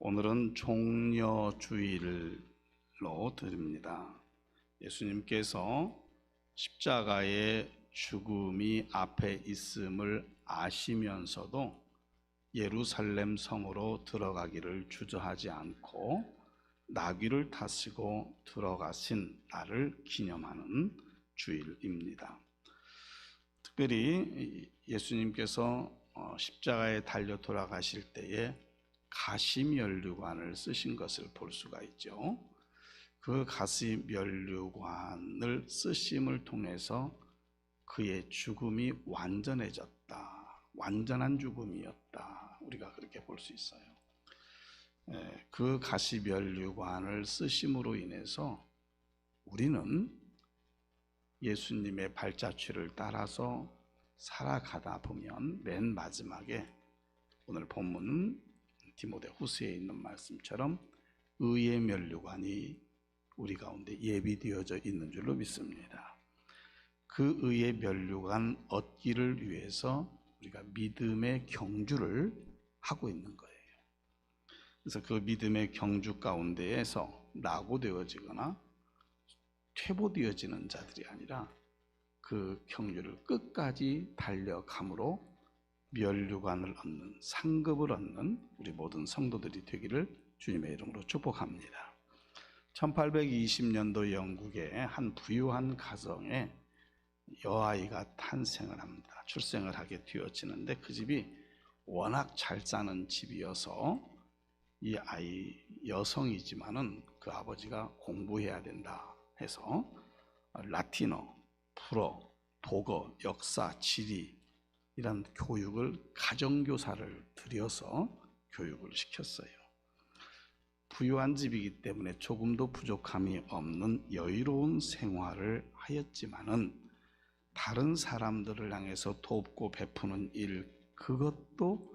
오늘은 종려주일로 드립니다. 예수님께서 십자가의 죽음이 앞에 있음을 아시면서도 예루살렘 성으로 들어가기를 주저하지 않고 나귀를 타시고 들어가신 날을 기념하는 주일입니다. 특별히 예수님께서 십자가에 달려 돌아가실 때에 가시면류관을 쓰신 것을 볼 수가 있죠. 그 가시면류관을 쓰심을 통해서 그의 죽음이 완전해졌다, 완전한 죽음이었다, 우리가 그렇게 볼 수 있어요. 그 가시면류관을 쓰심으로 인해서 우리는 예수님의 발자취를 따라서 살아가다 보면 맨 마지막에 오늘 본문은 디모데후서에 있는 말씀처럼 의의 면류관이 우리 가운데 예비되어져 있는 줄로 믿습니다. 그 의의 면류관 얻기를 위해서 우리가 믿음의 경주를 하고 있는 거예요. 그래서 그 믿음의 경주 가운데에서 낙오되어지거나 퇴보되어지는 자들이 아니라 그 경주를 끝까지 달려감으로 면류관을 얻는, 상급을 얻는 우리 모든 성도들이 되기를 주님의 이름으로 축복합니다. 1820년도 영국의 한 부유한 가정에 여아이가 탄생을 합니다. 출생을 하게 되어지는데 그 집이 워낙 잘 사는 집이어서 이 아이 여성이지만은 그 아버지가 공부해야 된다 해서 라틴어, 불어, 독어, 역사, 지리 이런 교육을 가정교사를 들여서 교육을 시켰어요. 부유한 집이기 때문에 조금도 부족함이 없는 여유로운 생활을 하였지만은 다른 사람들을 향해서 돕고 베푸는 일, 그것도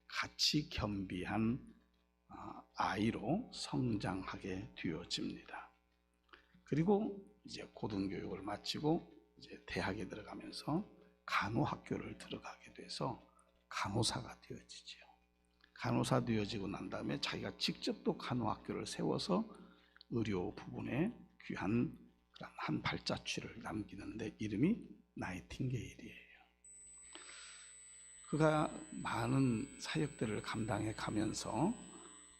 같이 겸비한 아이로 성장하게 되어집니다. 그리고 이제 고등교육을 마치고 이제 대학에 들어가면서 간호학교를 들어가게 돼서 간호사가 되어지죠. 간호사 되어지고 난 다음에 자기가 직접 또 간호학교를 세워서 의료 부분에 귀한 한 발자취를 남기는데 이름이 나이팅게일이에요. 그가 많은 사역들을 감당해 가면서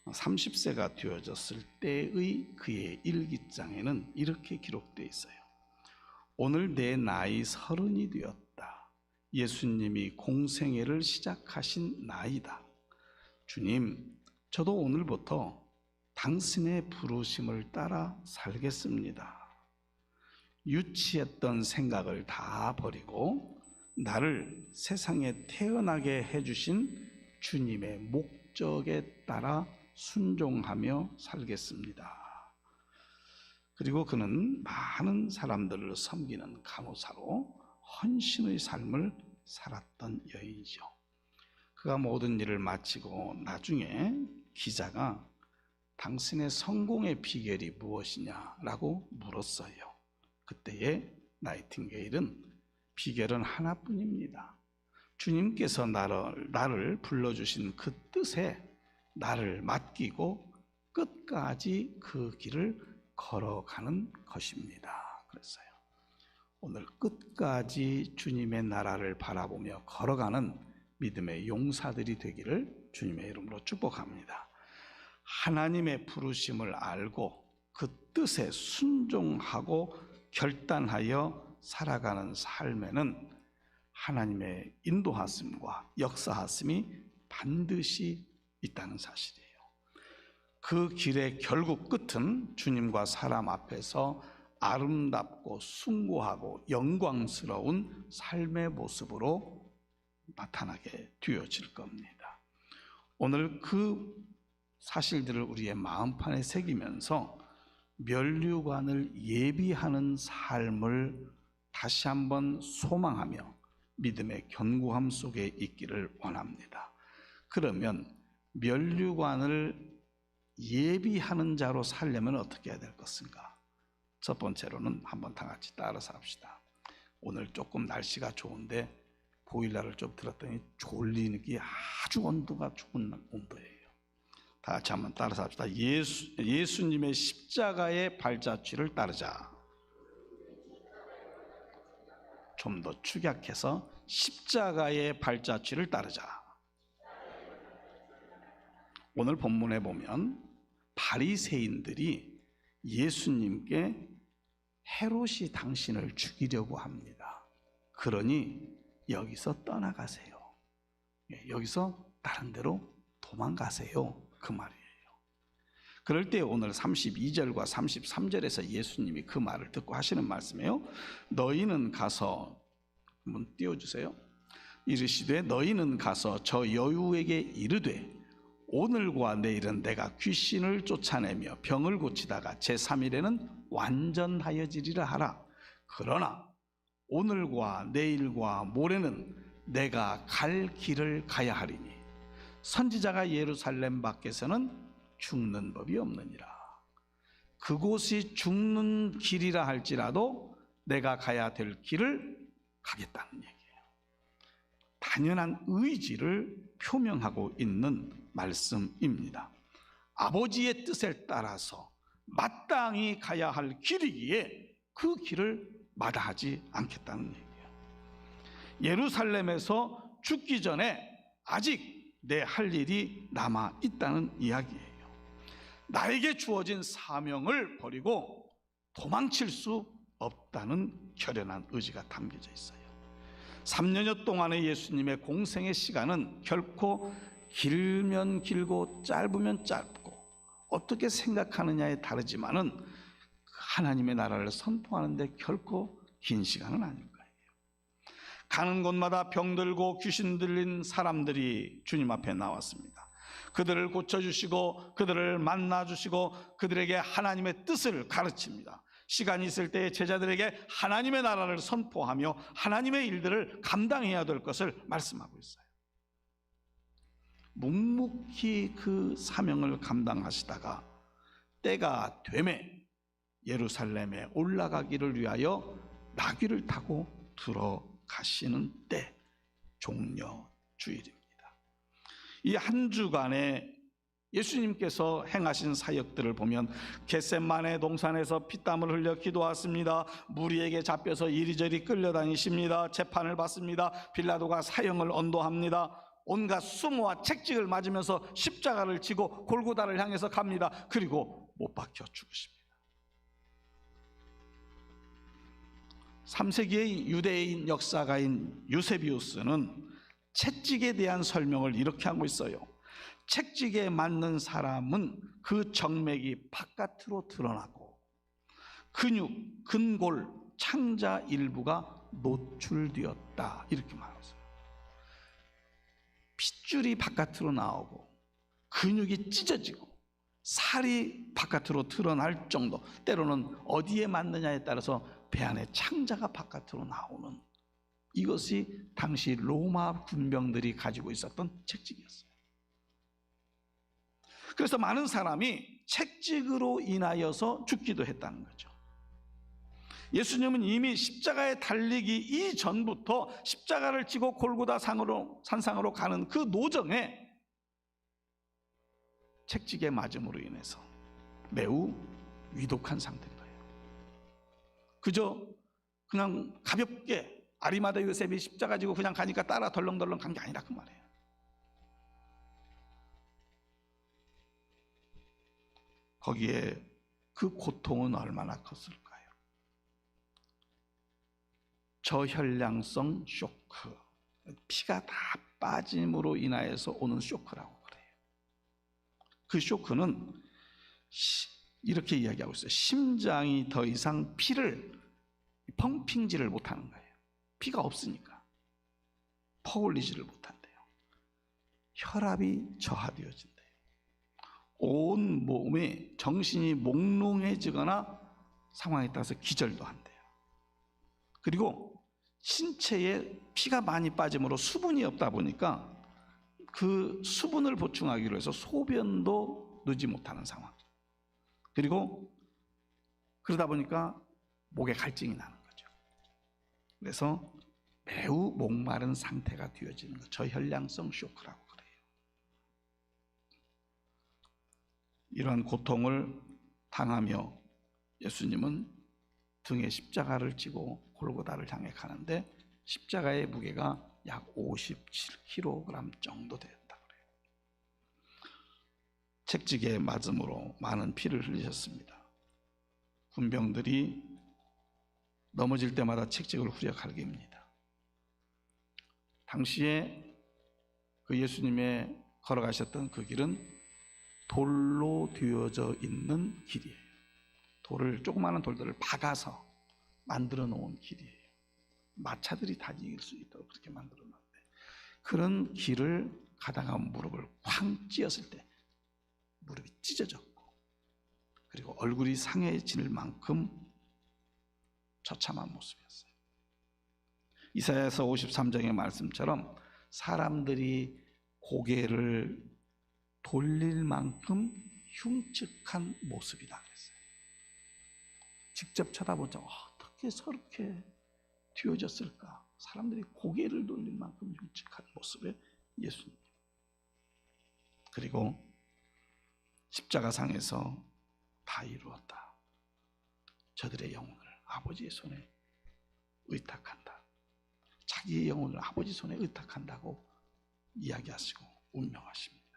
30세가 되어졌을 때의 그의 일기장에는 이렇게 기록되어 있어요. 오늘 내 나이 30이 되었다. 예수님이 공생애를 시작하신 나이다. 주님, 저도 오늘부터 당신의 부르심을 따라 살겠습니다. 유치했던 생각을 다 버리고 나를 세상에 태어나게 해주신 주님의 목적에 따라 순종하며 살겠습니다. 그리고 그는 많은 사람들을 섬기는 간호사로 헌신의 삶을 살았던 여인이죠. 그가 모든 일을 마치고 나중에 기자가 당신의 성공의 비결이 무엇이냐라고 물었어요. 그때에 나이팅게일은 비결은 하나뿐입니다. 주님께서 나를 불러주신 그 뜻에 나를 맡기고 끝까지 그 길을 걸어가는 것입니다. 그랬어요. 오늘 끝까지 주님의 나라를 바라보며 걸어가는 믿음의 용사들이 되기를 주님의 이름으로 축복합니다. 하나님의 부르심을 알고 그 뜻에 순종하고 결단하여 살아가는 삶에는 하나님의 인도하심과 역사하심이 반드시 있다는 사실이에요. 그 길의 결국 끝은 주님과 사람 앞에서 아름답고 숭고하고 영광스러운 삶의 모습으로 나타나게 되어질 겁니다. 오늘 그 사실들을 우리의 마음판에 새기면서 면류관을 예비하는 삶을 다시 한번 소망하며 믿음의 견고함 속에 있기를 원합니다. 그러면 면류관을 예비하는 자로 살려면 어떻게 해야 될 것인가? 첫 번째로는 한번 다 같이 따라서 합시다. 오늘 조금 날씨가 좋은데 보일러를 좀 틀었더니 졸리는 게 아주 온도가 좋은 온도예요. 다 같이 한번 따라서 합시다. 예수님의 십자가의 발자취를 따르자. 좀 더 축약해서 십자가의 발자취를 따르자. 오늘 본문에 보면 바리새인들이 예수님께 헤롯이 당신을 죽이려고 합니다. 그러니 여기서 떠나가세요. 여기서 다른 데로 도망가세요. 그 말이에요. 그럴 때 오늘 32절과 33절에서 예수님이 그 말을 듣고 하시는 말씀이에요. 너희는 가서, 한번 띄워주세요. 이르시되 너희는 가서 저 여우에게 이르되 오늘과 내일은 내가 귀신을 쫓아내며 병을 고치다가 제3일에는 완전하여지리라 하라. 그러나 오늘과 내일과 모레는 내가 갈 길을 가야 하리니 선지자가 예루살렘 밖에서는 죽는 법이 없느니라. 그곳이 죽는 길이라 할지라도 내가 가야 될 길을 가겠다는 얘기예요. 당연한 의지를 표명하고 있는 말씀입니다. 아버지의 뜻에 따라서 마땅히 가야 할 길이기에 그 길을 마다하지 않겠다는 얘기예요. 예루살렘에서 죽기 전에 아직 내 할 일이 남아 있다는 이야기예요. 나에게 주어진 사명을 버리고 도망칠 수 없다는 결연한 의지가 담겨져 있어요. 3년여 동안의 예수님의 공생의 시간은 결코 길면 길고 짧으면 짧고 어떻게 생각하느냐에 다르지만은 하나님의 나라를 선포하는데 결코 긴 시간은 아닐 거예요. 가는 곳마다 병들고 귀신 들린 사람들이 주님 앞에 나왔습니다. 그들을 고쳐주시고 그들을 만나주시고 그들에게 하나님의 뜻을 가르칩니다. 시간이 있을 때 제자들에게 하나님의 나라를 선포하며 하나님의 일들을 감당해야 될 것을 말씀하고 있어요. 묵묵히 그 사명을 감당하시다가 때가 되매 예루살렘에 올라가기를 위하여 나귀를 타고 들어가시는 때 종려주일입니다. 이 한 주간에 예수님께서 행하신 사역들을 보면 겟세마네 동산에서 피땀을 흘려 기도하십니다. 무리에게 잡혀서 이리저리 끌려다니십니다. 재판을 받습니다. 빌라도가 사형을 언도합니다. 온갖 수모와 책찍을 맞으면서 십자가를 지고 골고다를 향해서 갑니다. 그리고 못 박혀 죽으십니다. 3세기의 유대인 역사가인 유세비우스는 채찍에 대한 설명을 이렇게 하고 있어요. 채찍에 맞는 사람은 그 정맥이 바깥으로 드러나고 근육, 근골, 창자 일부가 노출되었다, 이렇게 말했어요. 핏줄이 바깥으로 나오고 근육이 찢어지고 살이 바깥으로 드러날 정도, 때로는 어디에 맞느냐에 따라서 배 안에 창자가 바깥으로 나오는, 이것이 당시 로마 군병들이 가지고 있었던 채찍이었어요. 그래서 많은 사람이 채찍으로 인하여서 죽기도 했다는 거죠. 예수님은 이미 십자가에 달리기 이전부터 십자가를 지고 골고다 산상으로 가는 그 노정에 채찍에 맞음으로 인해서 매우 위독한 상태인 거예요. 그저 그냥 가볍게 아리마다 요셉이 십자가 지고 그냥 가니까 따라 덜렁덜렁 간 게 아니라 그 말이에요. 거기에 그 고통은 얼마나 컸을까요? 저혈량성 쇼크, 피가 다 빠짐으로 인하여서 오는 쇼크라고 그래요. 그 쇼크는 이렇게 이야기하고 있어요. 심장이 더 이상 피를 펌핑질을 못하는 거예요. 피가 없으니까 퍼올리지를 못한대요. 혈압이 저하되어진대요. 온 몸에 정신이 몽롱해지거나 상황에 따라서 기절도 한대요. 그리고 신체에 피가 많이 빠짐으로 수분이 없다 보니까 그 수분을 보충하기 위해서 소변도 넣지 못하는 상황. 그리고 그러다 보니까 목에 갈증이 나는 거죠. 그래서 매우 목마른 상태가 되어지는 거, 저혈량성 쇼크라고 그래요. 이러한 고통을 당하며 예수님은 등에 십자가를 지고 골고다를 향해 가는데 십자가의 무게가 약 57kg 정도 되었다 그래요. 책지게 맞음으로 많은 피를 흘리셨습니다. 군병들이 넘어질 때마다 책직을 후려 갈깁니다. 당시에 그 예수님의 걸어가셨던 그 길은 돌로 되어져 있는 길이에요. 조그마한 돌들을 박아서 만들어 놓은 길이에요. 마차들이 다닐 수 있도록 그렇게 만들어 놨는데, 그런 길을 가다가 무릎을 쾅 찧었을 때 무릎이 찢어졌고, 그리고 얼굴이 상해질 만큼 처참한 모습이었어요. 이사야서 53장의 말씀처럼 사람들이 고개를 돌릴 만큼 흉측한 모습이다 그랬어요. 직접 쳐다보자 어떻게 저렇게 뒤어졌을까? 사람들이 고개를 돌릴 만큼 흉측한 모습의 예수님. 그리고 십자가상에서 다 이루었다. 저들의 영혼을 아버지의 손에 의탁한다. 자기의 영혼을 아버지 손에 의탁한다고 이야기하시고 운명하십니다.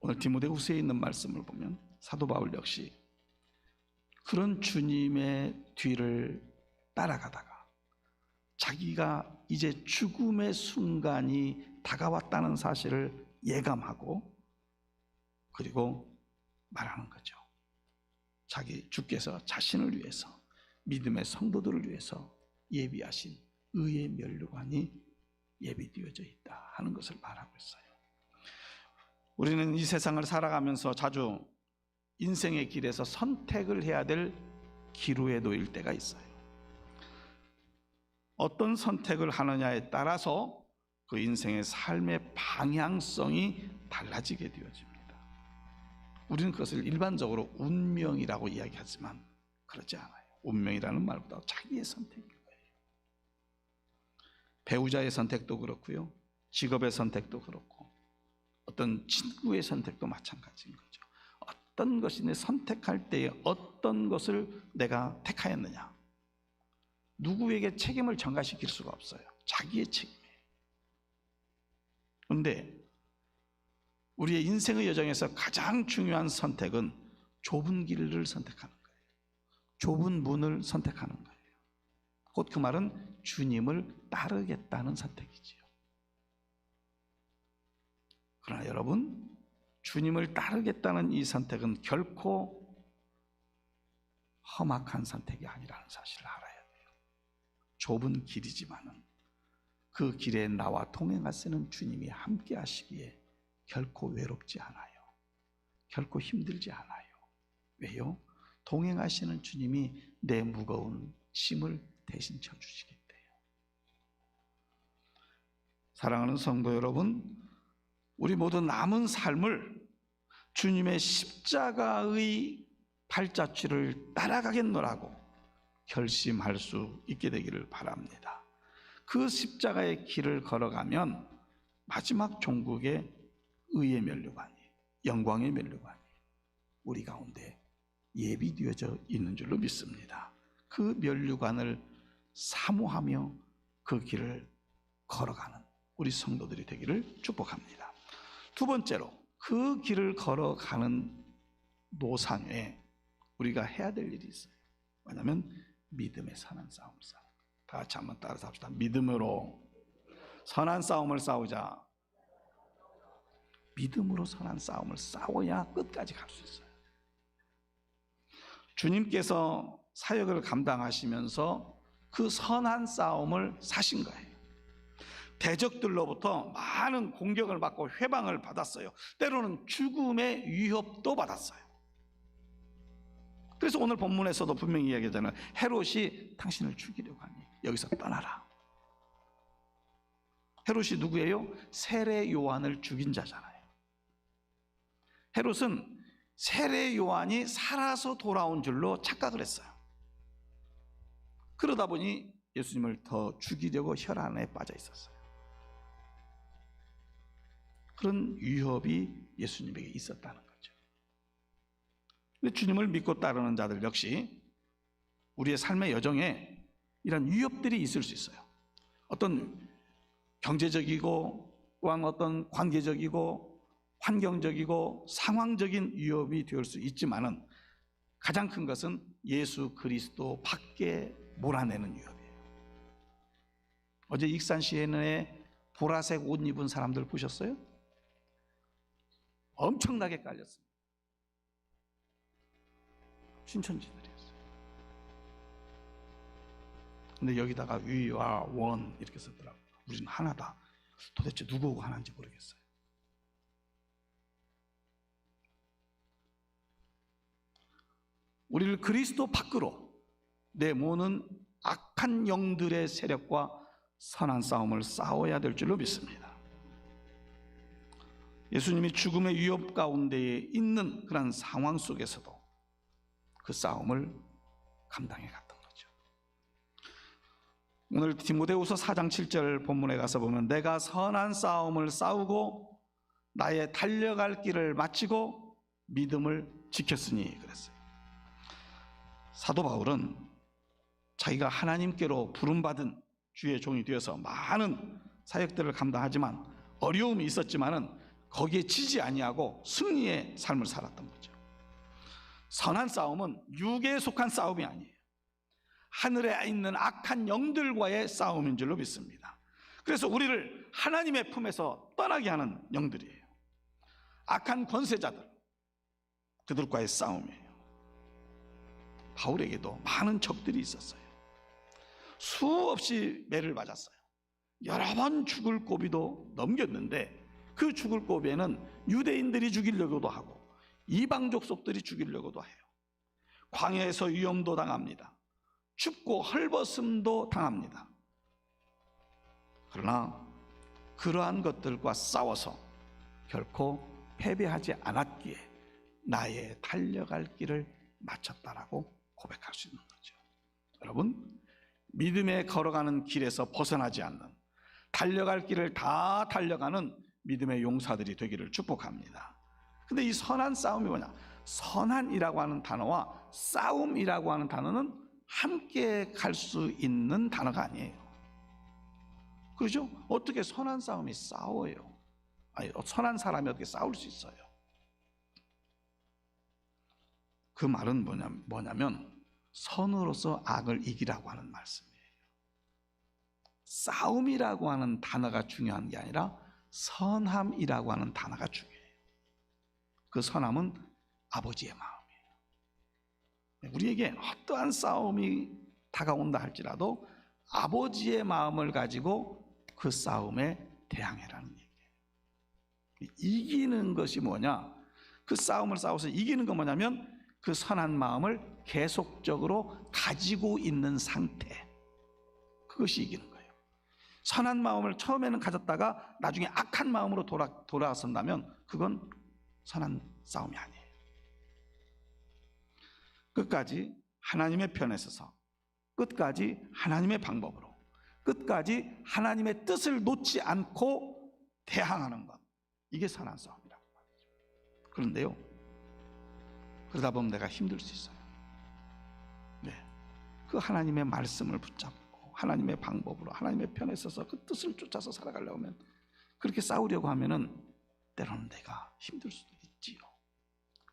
오늘 디모데후서에 있는 말씀을 보면 사도 바울 역시 그런 주님의 뒤를 따라가다가 자기가 이제 죽음의 순간이 다가왔다는 사실을 예감하고, 그리고 말하는 거죠. 주께서 자신을 위해서, 믿음의 성도들을 위해서 예비하신 의의 면류관이 예비되어져 있다 하는 것을 말하고 있어요. 우리는 이 세상을 살아가면서 자주 인생의 길에서 선택을 해야 될 기로에 놓일 때가 있어요. 어떤 선택을 하느냐에 따라서 그 인생의 삶의 방향성이 달라지게 되어집니다. 우리는 그것을 일반적으로 운명이라고 이야기하지만 그렇지 않아요. 운명이라는 말보다 자기의 선택인 거예요. 배우자의 선택도 그렇고요, 직업의 선택도 그렇고, 어떤 친구의 선택도 마찬가지인 거죠. 어떤 것이 내 선택할 때에 어떤 것을 내가 택하였느냐, 누구에게 책임을 전가시킬 수가 없어요. 자기의 책임이에요. 그런데 우리의 인생의 여정에서 가장 중요한 선택은 좁은 길을 선택하는 거예요. 좁은 문을 선택하는 거예요. 곧 그 말은 주님을 따르겠다는 선택이지요. 그러나 여러분, 주님을 따르겠다는 이 선택은 결코 험악한 선택이 아니라는 사실을 알아야 돼요. 좁은 길이지만은 그 길에 나와 동행하시는 주님이 함께 하시기에 결코 외롭지 않아요. 결코 힘들지 않아요. 왜요? 동행하시는 주님이 내 무거운 짐을 대신 져주시기 때문에. 사랑하는 성도 여러분, 우리 모두 남은 삶을 주님의 십자가의 발자취를 따라가겠노라고 결심할 수 있게 되기를 바랍니다. 그 십자가의 길을 걸어가면 마지막 종국의 의의 면류관이, 영광의 면류관이 우리 가운데 예비되어져 있는 줄로 믿습니다. 그 면류관을 사모하며 그 길을 걸어가는 우리 성도들이 되기를 축복합니다. 두 번째로, 그 길을 걸어가는 노상에 우리가 해야 될 일이 있어요. 뭐냐면 믿음의 선한 싸움을 싸워. 다 같이 한번 따라서 합시다. 믿음으로 선한 싸움을 싸우자. 믿음으로 선한 싸움을 싸워야 끝까지 갈 수 있어요. 주님께서 사역을 감당하시면서 그 선한 싸움을 사신 거예요. 대적들로부터 많은 공격을 받고 회방을 받았어요. 때로는 죽음의 위협도 받았어요. 그래서 오늘 본문에서도 분명히 이야기하잖아요. 헤롯이 당신을 죽이려고 하니 여기서 떠나라. 헤롯이 누구예요? 세례 요한을 죽인 자잖아요. 헤롯은 세례 요한이 살아서 돌아온 줄로 착각을 했어요. 그러다 보니 예수님을 더 죽이려고 혈안에 빠져 있었어요. 그런 위협이 예수님에게 있었다는 거죠. 근데 주님을 믿고 따르는 자들 역시 우리의 삶의 여정에 이런 위협들이 있을 수 있어요. 어떤 경제적이고 또한 어떤 관계적이고 환경적이고 상황적인 위협이 될 수 있지만은 가장 큰 것은 예수 그리스도 밖에 몰아내는 위협이에요. 어제 익산 시내에 보라색 옷 입은 사람들 보셨어요? 엄청나게 깔렸습니다. 신천지들이었어요. 근데 여기다가 위와 원 이렇게 썼더라고요. 우리는 하나다. 도대체 누구하고 하나인지 모르겠어요. 우리를 그리스도 밖으로 내모는 악한 영들의 세력과 선한 싸움을 싸워야 될 줄로 믿습니다. 예수님이 죽음의 위협 가운데에 있는 그런 상황 속에서도 그 싸움을 감당해 갔던 거죠. 오늘 디모데후서 4장 7절 본문에 가서 보면 내가 선한 싸움을 싸우고 나의 달려갈 길을 마치고 믿음을 지켰으니 그랬어요. 사도 바울은 자기가 하나님께로 부름받은 주의 종이 되어서 많은 사역들을 감당하지만 어려움이 있었지만은 거기에 지지 아니하고 승리의 삶을 살았던 거죠. 선한 싸움은 육에 속한 싸움이 아니에요. 하늘에 있는 악한 영들과의 싸움인 줄로 믿습니다. 그래서 우리를 하나님의 품에서 떠나게 하는 영들이에요. 악한 권세자들, 그들과의 싸움이에요. 바울에게도 많은 적들이 있었어요. 수없이 매를 맞았어요. 여러 번 죽을 고비도 넘겼는데 그 죽을 고비에는 유대인들이 죽이려고도 하고 이방 족속들이 죽이려고도 해요. 광야에서 위험도 당합니다. 춥고 헐벗음도 당합니다. 그러나 그러한 것들과 싸워서 결코 패배하지 않았기에 나의 달려갈 길을 마쳤다라고 고백할 수 있는 거죠. 여러분, 믿음에 걸어가는 길에서 벗어나지 않는, 달려갈 길을 다 달려가는 믿음의 용사들이 되기를 축복합니다. 근데 이 선한 싸움이 뭐냐? 선한이라고 하는 단어와 싸움이라고 하는 단어는 함께 갈 수 있는 단어가 아니에요. 그렇죠? 어떻게 선한 싸움이 싸워요? 아니, 선한 사람이 어떻게 싸울 수 있어요? 그 말은 뭐냐면 선으로서 악을 이기라고 하는 말씀이에요. 싸움이라고 하는 단어가 중요한 게 아니라 선함이라고 하는 단어가 중요해요. 그 선함은 아버지의 마음이에요. 우리에게 어떠한 싸움이 다가온다 할지라도 아버지의 마음을 가지고 그 싸움에 대항해라는 얘기예요. 이기는 것이 뭐냐? 그 싸움을 싸워서 이기는 건 뭐냐면 그 선한 마음을 계속적으로 가지고 있는 상태, 그것이 이기는 거예요. 선한 마음을 처음에는 가졌다가 나중에 악한 마음으로 돌아선다면 그건 선한 싸움이 아니에요. 끝까지 하나님의 편에 서서 끝까지 하나님의 방법으로 끝까지 하나님의 뜻을 놓지 않고 대항하는 것, 이게 선한 싸움이라고 말이죠. 그런데요, 그러다 보면 내가 힘들 수 있어요. 네, 그 하나님의 말씀을 붙잡고 하나님의 방법으로 하나님의 편에 서서 그 뜻을 쫓아서 살아가려고 하면, 그렇게 싸우려고 하면은 때로는 내가 힘들 수도 있지요.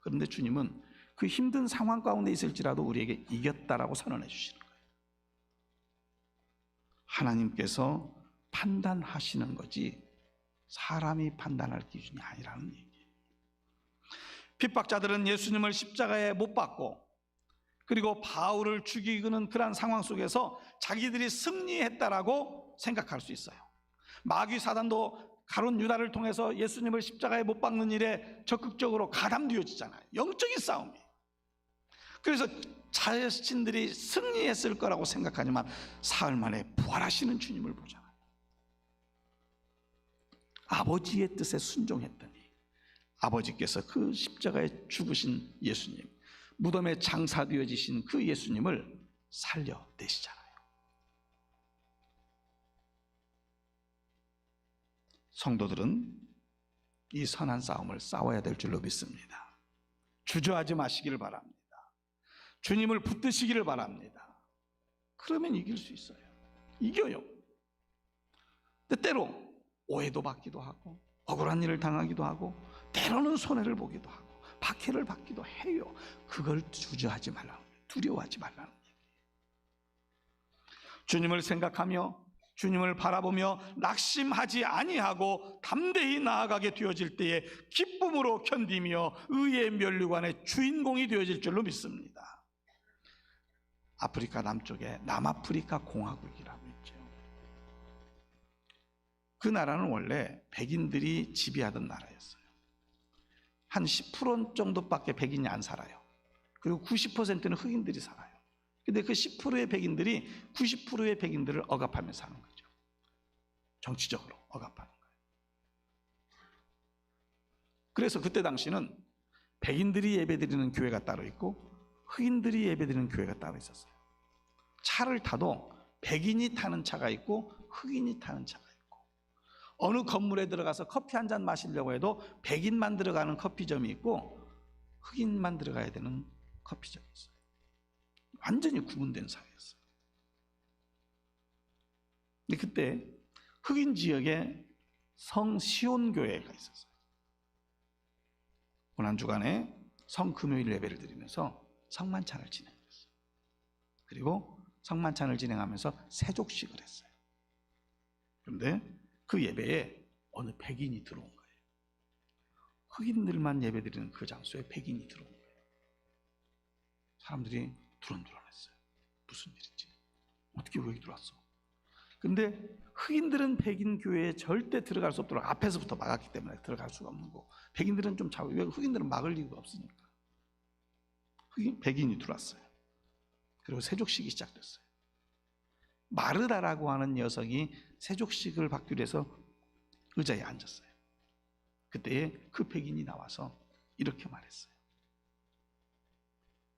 그런데 주님은 그 힘든 상황 가운데 있을지라도 우리에게 이겼다라고 선언해 주시는 거예요. 하나님께서 판단하시는 거지 사람이 판단할 기준이 아니라는 얘기예요. 핍박자들은 예수님을 십자가에 못 박고 그리고 바울을 죽이는 그런 상황 속에서 자기들이 승리했다라고 생각할 수 있어요. 마귀 사단도 가룟 유다를 통해서 예수님을 십자가에 못 박는 일에 적극적으로 가담되어지잖아요. 영적인 싸움이에요. 그래서 자신들이 승리했을 거라고 생각하지만 사흘 만에 부활하시는 주님을 보잖아요. 아버지의 뜻에 순종했더니 아버지께서 그 십자가에 죽으신 예수님, 무덤에 장사되어지신 그 예수님을 살려내시잖아요. 성도들은 이 선한 싸움을 싸워야 될 줄로 믿습니다. 주저하지 마시기를 바랍니다. 주님을 붙드시기를 바랍니다. 그러면 이길 수 있어요. 이겨요. 근데 때로 오해도 받기도 하고 억울한 일을 당하기도 하고 때로는 손해를 보기도 하고 박해를 받기도 해요. 그걸 주저하지 말라는 거예요. 두려워하지 말라는 거예요. 주님을 생각하며 주님을 바라보며 낙심하지 아니하고 담대히 나아가게 되어질 때에 기쁨으로 견디며 의의 면류관의 주인공이 되어질 줄로 믿습니다. 아프리카 남쪽에 남아프리카 공화국이라고 있죠. 그 나라는 원래 백인들이 지배하던 나라였어요. 한 10% 정도밖에 백인이 안 살아요. 그리고 90%는 흑인들이 살아요. 근데 그 10%의 백인들이 90%의 백인들을 억압하며 사는 거죠. 정치적으로 억압하는 거예요. 그래서 그때 당시는 백인들이 예배드리는 교회가 따로 있고 흑인들이 예배드리는 교회가 따로 있었어요. 차를 타도 백인이 타는 차가 있고 흑인이 타는 차가 있고, 어느 건물에 들어가서 커피 한 잔 마시려고 해도 백인만 들어가는 커피점이 있고 흑인만 들어가야 되는 커피점이 있어요. 완전히 구분된 사회였어요. 근데 그때 흑인 지역에 성시온 교회가 있었어요. 고난주간에 성금요일 예배를 드리면서 성만찬을 진행했어요. 그리고 성만찬을 진행하면서 세족식을 했어요. 그런데 그 예배에 어느 백인이 들어온 거예요. 흑인들만 예배드리는 그 장소에 백인이 들어온 거예요. 사람들이 두런두런했어요. 무슨 일이지? 어떻게 여기 들어왔어? 근데 흑인들은 백인 교회에 절대 들어갈 수 없도록 앞에서부터 막았기 때문에 들어갈 수가 없는 거고, 백인들은 좀 왜 흑인들은 막을 이유가 없으니까 백인이 들어왔어요. 그리고 세족식이 시작됐어요. 마르다라고 하는 여성이 세족식을 받기 위해서 의자에 앉았어요. 그때 그 백인이 나와서 이렇게 말했어요.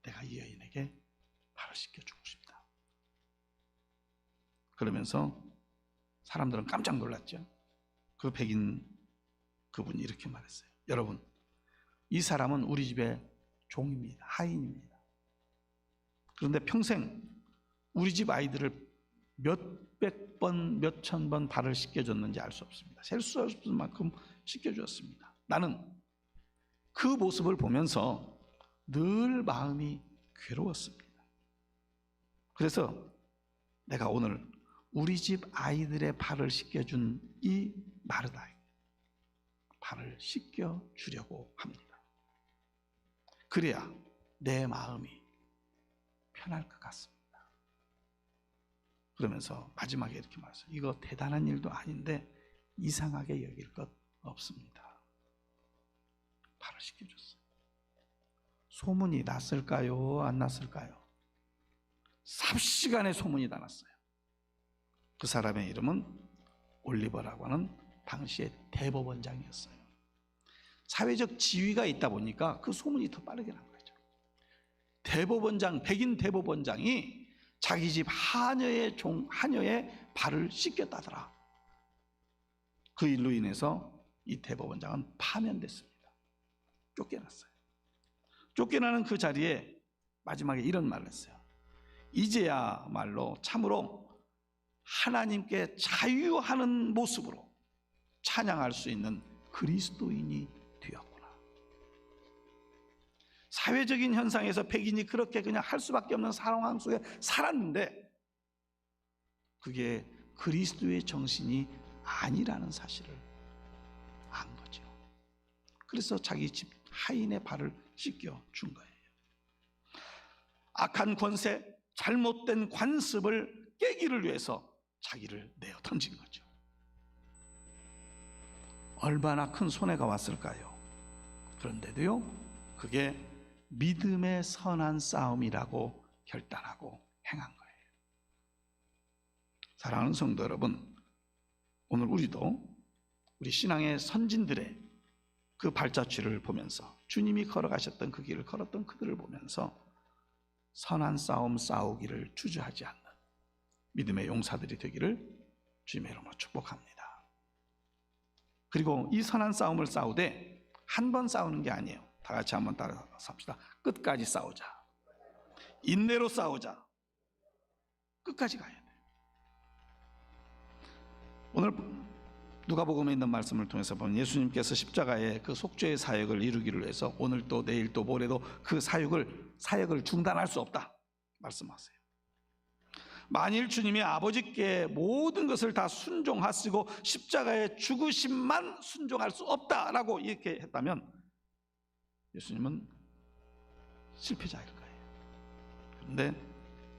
내가 이 여인에게 발을 씻겨주고 싶다. 그러면서 사람들은 깜짝 놀랐죠. 그 백인 그분이 이렇게 말했어요. 여러분, 이 사람은 우리 집의 종입니다. 하인입니다. 그런데 평생 우리 집 아이들을 몇백 번, 몇천 번 발을 씻겨줬는지 알 수 없습니다. 셀 수 없을 만큼 씻겨주었습니다. 나는 그 모습을 보면서 늘 마음이 괴로웠습니다. 그래서 내가 오늘 우리 집 아이들의 발을 씻겨준 이 마르다에게 발을 씻겨주려고 합니다. 그래야 내 마음이 편할 것 같습니다. 그러면서 마지막에 이렇게 말했어요. 이거 대단한 일도 아닌데 이상하게 여길 것 없습니다. 발을 씻겨줬어요. 소문이 났을까요? 안 났을까요? 삽시간에 소문이 다 났어요. 그 사람의 이름은 올리버라고 하는 당시의 대법원장이었어요. 사회적 지위가 있다 보니까 그 소문이 더 빠르게 난 거죠. 대법원장, 백인 대법원장이 자기 집 하녀의 발을 씻겼다더라. 그 일로 인해서 이 대법원장은 파면됐습니다. 쫓겨났어요. 쫓겨나는 그 자리에 마지막에 이런 말을 했어요. 이제야말로 참으로 하나님께 자유하는 모습으로 찬양할 수 있는 그리스도인이 되었구나. 사회적인 현상에서 백인이 그렇게 그냥 할 수밖에 없는 상황 속에 살았는데 그게 그리스도의 정신이 아니라는 사실을 안 거죠. 그래서 자기 집 하인의 발을 씻겨 준 거예요. 악한 권세, 잘못된 관습을 깨기를 위해서 자기를 내어 던진 거죠. 얼마나 큰 손해가 왔을까요? 그런데도요, 그게 믿음의 선한 싸움이라고 결단하고 행한 거예요. 사랑하는 성도 여러분, 오늘 우리도 우리 신앙의 선진들의 그 발자취를 보면서 주님이 걸어가셨던 그 길을 걸었던 그들을 보면서 선한 싸움 싸우기를 주저하지 않는 믿음의 용사들이 되기를 주님의 이름으로 축복합니다. 그리고 이 선한 싸움을 싸우되 한 번 싸우는 게 아니에요. 다 같이 한번 따라서 합시다. 끝까지 싸우자. 인내로 싸우자. 끝까지 가야 돼. 오늘 누가복음에 있는 말씀을 통해서 보면 예수님께서 십자가의 그 속죄의 사역을 이루기를 위해서 오늘 또 내일 또 모레도 그 사역을 중단할 수 없다 말씀하세요. 만일 주님이 아버지께 모든 것을 다 순종하시고 십자가의 죽으심만 순종할 수 없다라고 이렇게 했다면 예수님은 실패자일 거예요. 그런데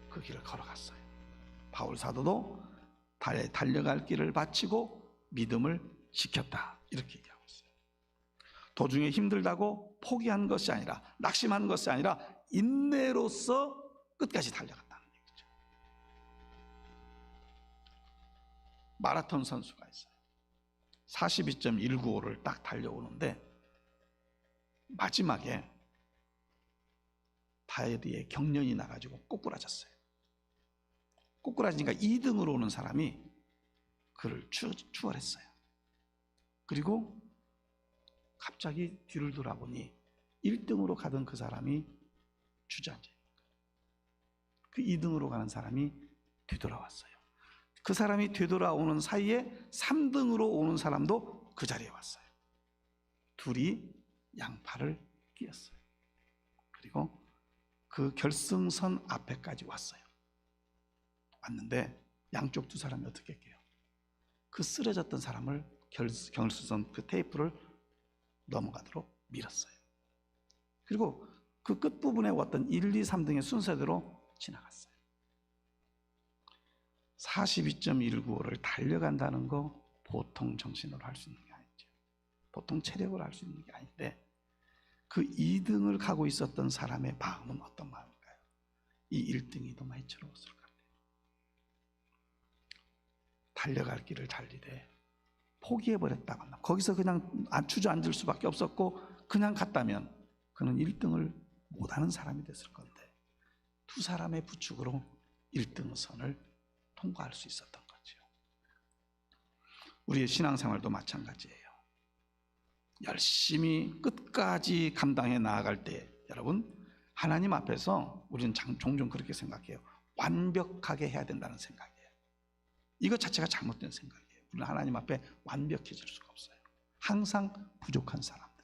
그 길을 걸어갔어요. 바울 사도도 달려갈 길을 바치고 믿음을 지켰다 이렇게 얘기하고 있어요. 도중에 힘들다고 포기한 것이 아니라 낙심한 것이 아니라 인내로서 끝까지 달려갔다는 얘기죠. 마라톤 선수가 있어요. 42.195를 딱 달려오는데 마지막에 다리에 경련이 나가지고 꼬꾸라졌어요. 꼬꾸라지니까 2등으로 오는 사람이 그를 추월했어요. 그리고 갑자기 뒤를 돌아보니 1등으로 가던 그 사람이 주저앉아요. 그 2등으로 가는 사람이 되돌아왔어요. 그 사람이 되돌아오는 사이에 3등으로 오는 사람도 그 자리에 왔어요. 둘이 양팔을 끼었어요. 그리고 그 결승선 앞에까지 왔어요. 왔는데 양쪽 두 사람이 어떻게 할게요? 그 쓰러졌던 사람을 결승선 그 테이프를 넘어가도록 밀었어요. 그리고 그 끝부분에 왔던 1, 2, 3등의 순서대로 지나갔어요. 42.195를 달려간다는 거 보통 정신으로 할 수 있는 게 아니죠. 보통 체력으로 할 수 있는 게 아닌데 그 2등을 가고 있었던 사람의 마음은 어떤 마음일까요? 이 1등이 더 많이 즐거웠을 것 같아요. 달려갈 길을 달리되 포기해버렸다고 한다. 거기서 그냥 주저앉을 수밖에 없었고 그냥 갔다면 그는 1등을 못하는 사람이 됐을 건데 두 사람의 부축으로 1등 선을 통과할 수 있었던 거죠. 우리의 신앙생활도 마찬가지예요. 열심히 끝까지 감당해 나아갈 때 여러분 하나님 앞에서 우리는 종종 그렇게 생각해요. 완벽하게 해야 된다는 생각이에요. 이것 자체가 잘못된 생각이에요. 우리는 하나님 앞에 완벽해질 수가 없어요. 항상 부족한 사람들,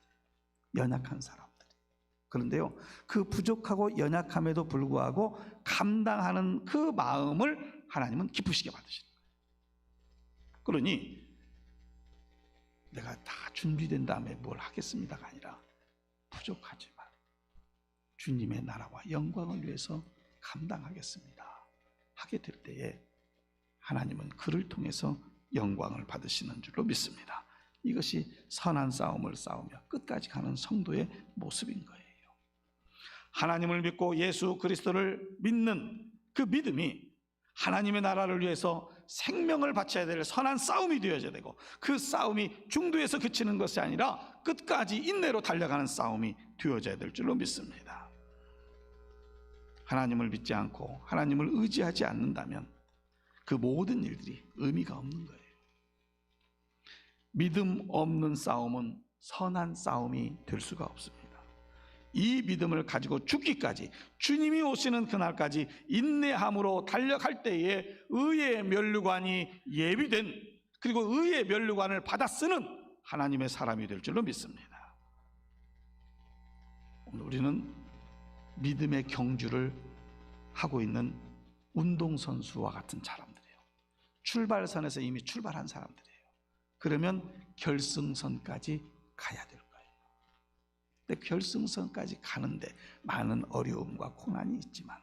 연약한 사람들. 그런데요, 그 부족하고 연약함에도 불구하고 감당하는 그 마음을 하나님은 기쁘시게 받으시는 거예요. 그러니 내가 다 준비된 다음에 뭘 하겠습니다가 아니라 부족하지만 주님의 나라와 영광을 위해서 감당하겠습니다 하게 될 때에 하나님은 그를 통해서 영광을 받으시는 줄로 믿습니다. 이것이 선한 싸움을 싸우며 끝까지 가는 성도의 모습인 거예요. 하나님을 믿고 예수 그리스도를 믿는 그 믿음이 하나님의 나라를 위해서 생명을 바쳐야 될 선한 싸움이 되어져야 되고 그 싸움이 중도에서 그치는 것이 아니라 끝까지 인내로 달려가는 싸움이 되어져야 될 줄로 믿습니다. 하나님을 믿지 않고 하나님을 의지하지 않는다면 그 모든 일들이 의미가 없는 거예요. 믿음 없는 싸움은 선한 싸움이 될 수가 없습니다. 이 믿음을 가지고 죽기까지 주님이 오시는 그날까지 인내함으로 달려갈 때에 의의 면류관이 예비된 그리고 의의 면류관을 받아 쓰는 하나님의 사람이 될 줄로 믿습니다. 오늘 우리는 믿음의 경주를 하고 있는 운동선수와 같은 사람들이에요. 출발선에서 이미 출발한 사람들이에요. 그러면 결승선까지 가야 돼요. 근데 결승선까지 가는데 많은 어려움과 고난이 있지만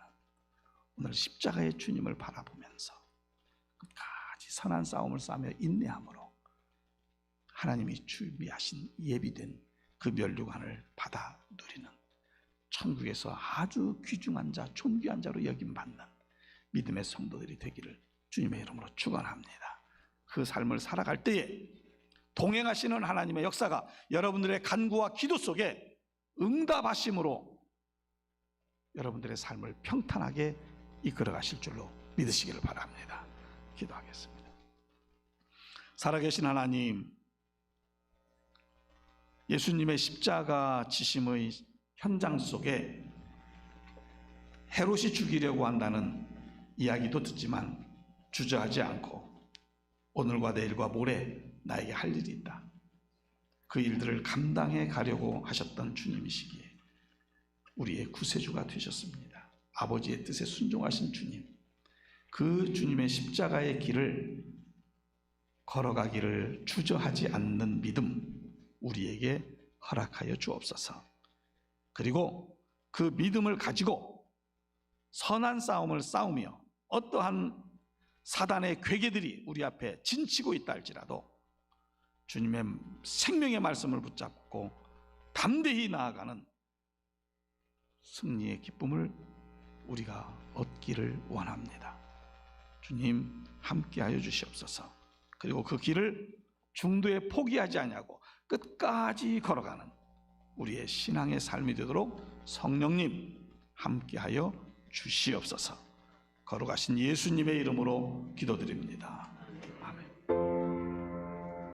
오늘 십자가의 주님을 바라보면서 끝까지 선한 싸움을 싸우며 인내함으로 하나님이 준비하신 예비된 그 면류관을 받아 누리는 천국에서 아주 귀중한 자, 존귀한 자로 여김받는 믿음의 성도들이 되기를 주님의 이름으로 축원합니다. 그 삶을 살아갈 때에 동행하시는 하나님의 역사가 여러분들의 간구와 기도 속에 응답하심으로 여러분들의 삶을 평탄하게 이끌어 가실 줄로 믿으시기를 바랍니다. 기도하겠습니다. 살아계신 하나님, 예수님의 십자가 지심의 현장 속에 헤롯이 죽이려고 한다는 이야기도 듣지만 주저하지 않고 오늘과 내일과 모레 나에게 할 일이 있다. 그 일들을 감당해 가려고 하셨던 주님이시기에 우리의 구세주가 되셨습니다. 아버지의 뜻에 순종하신 주님, 그 주님의 십자가의 길을 걸어가기를 주저하지 않는 믿음 우리에게 허락하여 주옵소서. 그리고 그 믿음을 가지고 선한 싸움을 싸우며 어떠한 사단의 괴계들이 우리 앞에 진치고 있다 할지라도 주님의 생명의 말씀을 붙잡고 담대히 나아가는 승리의 기쁨을 우리가 얻기를 원합니다. 주님 함께하여 주시옵소서. 그리고 그 길을 중도에 포기하지 아니하고 끝까지 걸어가는 우리의 신앙의 삶이 되도록 성령님 함께하여 주시옵소서. 걸어가신 예수님의 이름으로 기도드립니다.